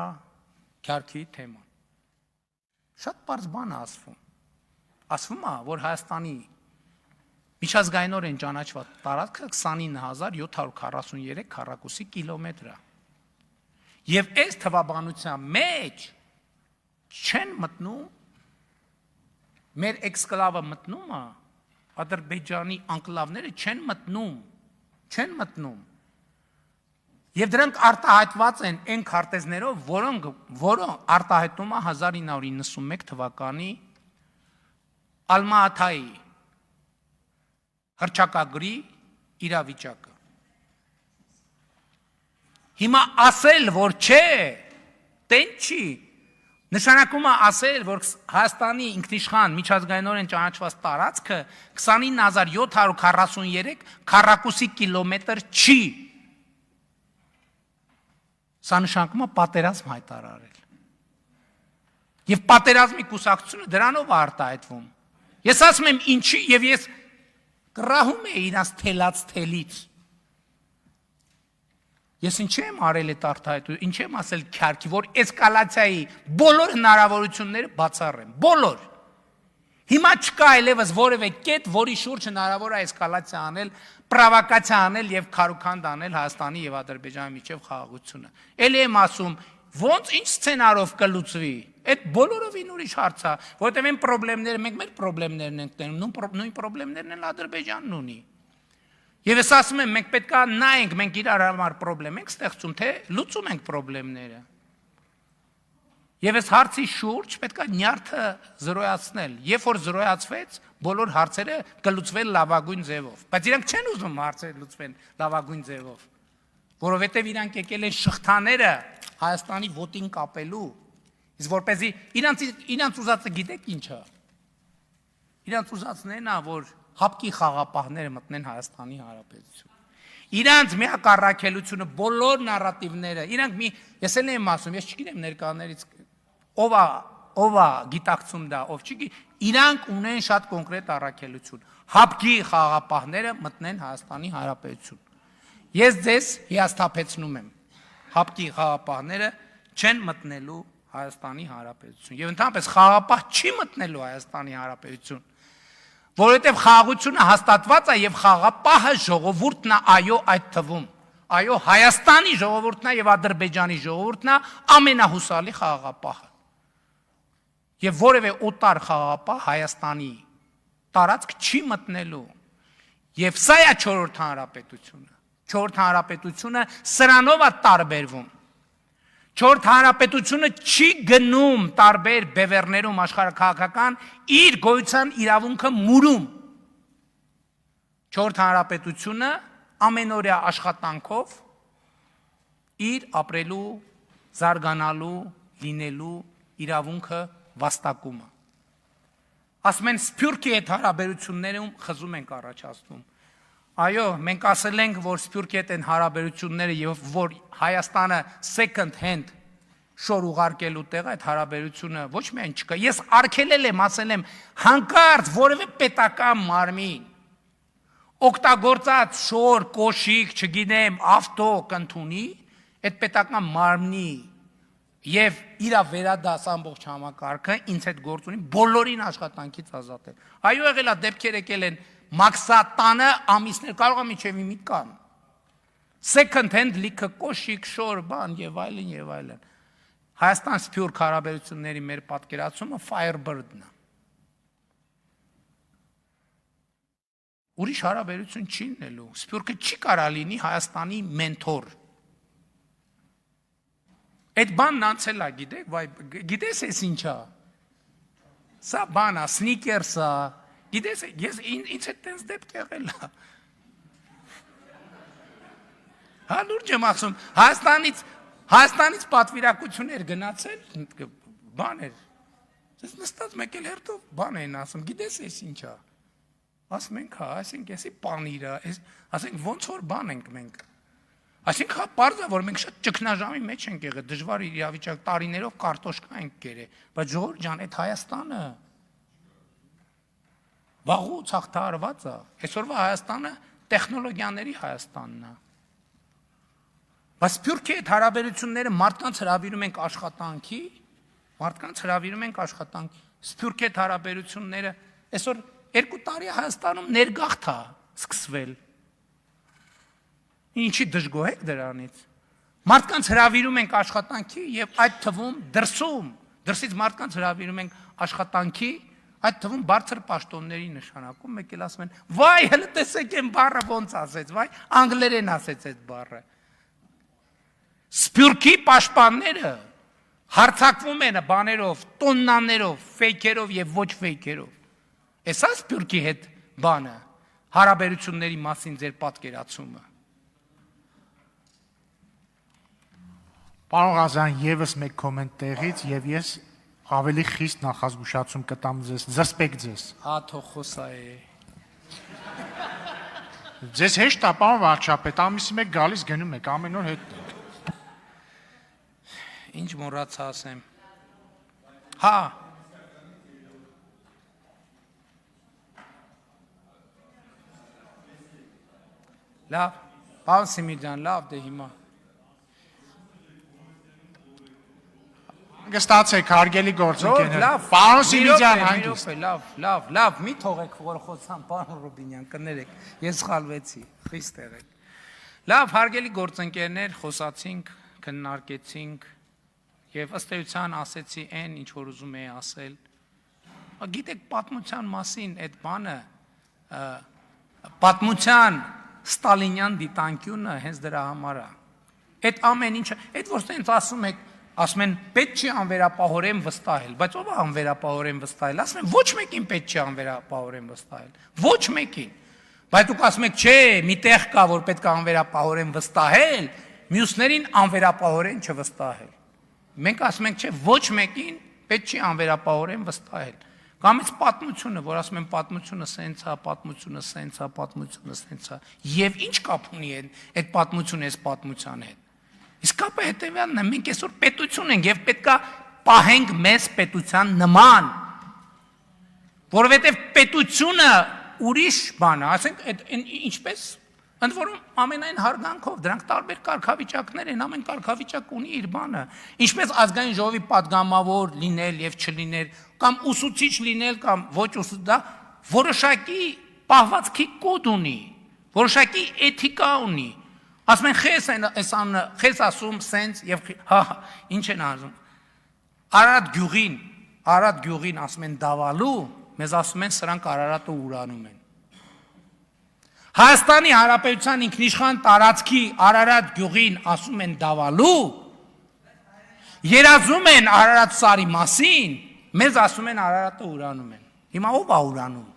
քյարքի թեման։ Շատ բարձ բան է ասվում։ Ասվում է, որ Հայաստանի միջազգայինորեն ճանաչված տարածքը 29743 քառակուսի կիլոմետր է։ Եվ այս թվաբանության մեջ չեն մտնում մեր էքսկլավը մտնում է, Ադրբեջանի անկլավները չեն մտնում։ Եվ դրանք արտահայտված են այն քարտեզներով, որոնք արտահայտում է 1991 թվականի Ալմա-Աթայի հռչակագրի իրավիճակը։ Հիմա ասել, որ չէ, տեն չի, նշանակում է ասել, որ Հայաստանի ինքնիշխան միջազգայինորեն ճանաչված տարածքը 29743 քառակուսի կիլոմետր չի։ Սա նշանակում է պատերազմ հայտարարել։ Եվ պատերազմի կուսակցությունը դրանով է արտահայտվում։ Ես ասում եմ ինչի եւ ես կռահում եմ իրանց թելած թելից։ Ես ինչի եմ արել այդ արտահայտությունը, ինչ եմ ասել քյարքի, որ էսկալացիայի բոլոր հնարավորությունները բացառեմ, բոլոր։ Հիմա չկա այլևս որևէ կետ, որի շուրջ հնարավոր է էսկալացիա անել, պրովոկացիա անել եւ քարուքանդ անել Հայաստանի եւ Ադրբեջանի միջև խաղաղությունը։ Էլի եմ ասում, ոնց ինչ սցենարով կլուծվի։ Այդ բոլորովին ուրիշ հարց է, որովհետեւ այն խնդիրները մենք մեր խնդիրներն ենք տենում, նույն խնդիրներն էլ Ադրբեջանն ունի։ Եվ ես ասում եմ, մենք պետք է նայենք, մենք իրար համար խնդրեմ ենք ստեղծում, թե լուծում ենք խնդիրները։ Եվ այս հարցի շուրջ պետք է նյարդը զրոյացնել։ Երբ որ զրոյացվեց, բոլոր հարցերը կլուծվեն լավագույն ձևով։ Բայց իրանք չեն ուզում հարցերը լուծվեն լավագույն ձևով, որովհետև իրանք եկել են շղթաները Հայաստանի ոտին կապելու, իսկ որպեսզի իրանք ուզածը գիտեք ինչ է։ Իրանք ուզածն են, որ հապկի խաղապահները մտնեն Հայաստանի Հանրապետություն։ Իրանք միակ առաքելությունը, բոլոր նարատիվները, իրանք ես էլ եմ ասում, ես չգիտեմ ներկաներից ով է գիտակցում դա, ով չի, իրանք ունեն շատ կոնկրետ առաքելություն։ Հապկի խաղապահները մտնեն Հայաստանի Հանրապետություն։ Ես ձեզ հիասթափեցնում եմ, հապկի խաղապահները չեն մտնելու Հայաստանի Հանրապետություն։ Եվ ընդհանրապես խաղապահ չի մտնելու Հայաստանի Հանրապետություն, որովհետև խաղաղությունը հաստատված է եւ խաղապահը ժողովուրդն է, այո, այդ թվում։ Այո, Հայաստանի ժողովուրդն է եւ Ադրբեջանի ժողովուրդն է ամենահուսալի խաղապահը։ Եվ որևէ օտար խաղապահ Հայաստանի տարածք չի մտնելու։ Եվ սա է 4-րդ հանրապետությունը։ 4-րդ հանրապետությունը սրանով է տարբերվում։ 4-րդ հանրապետությունը չի գնում տարբեր բևեռներում աշխարհաքաղաքական իր գոյության իրավունքը մուրում։ 4-րդ հանրապետությունը ամենօրյա աշխատանքով իր ապրելու, զարգանալու, լինելու իրավունքը վաստակում է։ Ասում են Սփյուռքի հետ հարաբերություններում խզում ենք առաջացնում։ Այո, մենք ասել ենք, որ Սփյուռքի հետ են հարաբերությունները եւ որ Հայաստանը second hand շոր ուղարկելու տեղ այդ հարաբերությունը ոչ միայն չկա։ Ես արգելել եմ, ասել եմ, հանկարծ որևէ պետական մարմին օգտագործած շոր, կոշիկ, չգիտեմ, ավտո կընդունի, այդ պետական մարմնի եւ իր վերադաս ամբողջ համակարգը ինձ հետ գործ ունի բոլորին աշխատանքից ազատել։ Այո, եղել է դեպքեր եկել են մաքսատանը ամիսներ կարող է միջև մի կան։ Second hand լիքը կոշիկ, շոր, բան եւ այլն եւ այլն։ Հայաստան-Սփյուռք հարաբերությունների մեր պատկերացումը Firebird-ն է։ Ուրիշ հարաբերություն չի լինելու։ Սփյուռքը չի կարա լինի Հայաստանի մենթոր։ Այդ բանն անցել է, գիտեք, վայ, գիտես էս ինչա։ Սա բանա, սնիկերսա, գիտես, ես ինձ հետ տենց դեպք եղել է։ Հա լուրջ եմ ասում, Հայաստանից պատվիրակություններ գնացել, բաներ։ Ես նստած մեկ էլ հերթով բան են ասում, գիտես էս ինչա։ Ասում ենք, հա, ասենք էսի պանիրա, ասենք ոնց որ բան ենք մենք։ Այսինքն հա պարզ է, որ մենք շատ ճգնաժամի մեջ ենք եղել, դժվար իրավիճակ, տարիներով կարտոշկա ենք կերել, բայց ժողովուրդ ջան, այդ Հայաստանը վաղուց հաղթահարված է։ Այսօրվա Հայաստանը տեխնոլոգիաների Հայաստանն է։ Բայց Սփյուռքի այդ հարաբերությունները մարդկանց հրավիրում ենք աշխատանքի, Սփյուռքի այդ հարաբերությունները այսօր 2 տարի Հայաստանում ներգաղթ է սկսվել։ Ինչի դժգոհ եք դրանից։ Մարդկանց հրավիրում ենք աշխատանքի եւ այդ թվում դրսից մարդկանց հրավիրում ենք աշխատանքի, այդ թվում բարձր պաշտոնների նշանակում, մեկ էլ ասում են, վայ, հələ տեսեք այն բառը ոնց ասեց, վայ, անգլերեն ասեց այդ բառը։ Սփյուռքի պաշտպանները հարցակվում են բաներով, տոննաներով, ֆեյքերով եւ ոչ ֆեյքերով։ Էսա Սփյուռքի հետ բանը, հարաբերությունների մասին ձեր պատկերացումը։ Պարոն Ղազարյան, եւս մեկ կոմենտ տեղից եւ ես ավելի խիստ նախազգուշացում կտամ ձեզ, զսպեք ձեզ։ Հա թող խոսա է։ Ձեզ հեշտ է, պարոն վարչապետ, ամիսի մեկ գալիս գնում եք, ամեն օր հետ։ Ինչ մոռացա ասեմ։ Հա։ Լավ, պարոն Սիմիջան, լավ, դե հիմա։ Գստացեք, հարգելի գործընկերներ։ Լավ, պարոն Սիմիջան, հանգիստ։ Լավ, մի թողեք, որ խոսամ, պարոն Ռուբինյան, կներեք, ես սխալվեցի, խիստ եղեք։ Լավ, հարգելի գործընկերներ, խոսացինք, քննարկեցինք եւ ըստ էության ասեցի այն, ինչ որ ուզում էի ասել։ Գիտեք, պատմության մասին այդ բանը, պատմության ստալինյան դիտանկյունը հենց դրա համար է։ Այդ ամեն ինչը, այդ որ sense ասում են, պետք չի անվերապահորեն վստահել, բայց ով է անվերապահորեն վստահել։ Ասում են, ոչ մեկին պետք չի անվերապահորեն վստահել։ Ոչ մեկին։ Բայց դուք ասում եք, չէ, մի տեղ կա, որ պետք է անվերապահորեն վստահել, մյուսներին անվերապահորեն չվստահել։ Մենք ասում ենք, չէ, ոչ մեկին պետք չի անվերապահորեն վստահել։ Կամ այս պատմությունը, որ ասում են պատմությունը սենց է, պատմությունը սենց է, պատմությունը սենց է, եւ ինչ կապ ունի այդ պատմությունը այս պատմության հետ։ Իսկ կապը հետեւյալն է, մենք այսօր պետություն ենք եւ պետքա պահենք մեզ պետության նման, որովհետեւ պետությունը ուրիշ բան է, ասենք ինչպես ընդ որում ամենայն հարգանքով դրանք տարբեր կարգավիճակներ են, ամեն կարգավիճակ ունի իր բանը, ինչպես ազգային ժողովի падգամավոր լինել եւ չլինել, կամ ուսուցիչ լինել կամ ոչ ուսուցիչ, դա որոշակի պահվածքի կոդ ունի, որոշակի էթիկա ունի։ Ասում են խես ասում սենց եւ հա ինչ են ասում։ Արարատ գյուղին ասում են դավալու, մեզ ասում են սրանք Արարատը ուրանում են։ Հայաստանի Հանրապետության ինքնիշխան տարածքի Արարատ գյուղին ասում են դավալու, երազում են Արարատ սարի մասին, մեզ ասում են Արարատը ուրանում են։ Հիմա ով է ուրանում։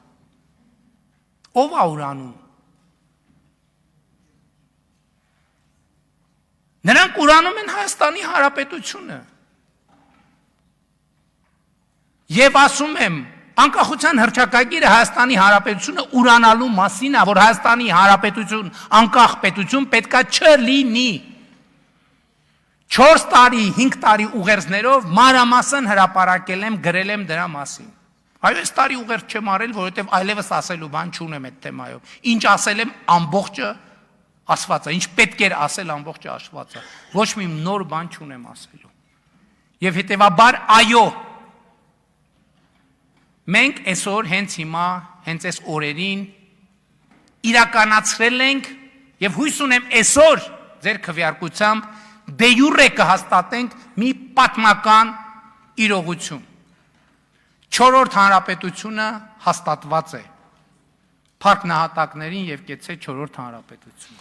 Ով է ուրանում։ Նրանք ուրանում են Հայաստանի Հանրապետությունը։ Եվ ասում եմ, անկախության հռչակագիրը Հայաստանի Հանրապետությունը ուրանալու մասին է, որ Հայաստանի Հանրապետություն անկախ պետություն պետքա չլինի։ 4 տարի, 5 տարի ուղերձներով մանրամասն հրապարակել եմ, գրել եմ դրա մասին։ Այո, այս տարի ուղերձ չեմ արել, որովհետև այլևս ասելու բան չունեմ այդ թեմայով։ Ինչ ասել եմ, ամբողջը ասված է, ինչ պետք էր ասել, ամբողջը ասված է։ Ոչ մի նոր բան չունեմ ասելու։ Եվ հետևաբար, այո, մենք այսօր հենց հիմա, հենց այս օրերին իրականացրել ենք Եվ հույս ունեմ այսօր ձեր քվեարկությամբ դե յուրե կհաստատենք մի պատմական իրողություն։ 4-րդ հանրապետությունը հաստատված է։ Փառք նահատակներին եւ կեցե 4-րդ հանրապետությունը։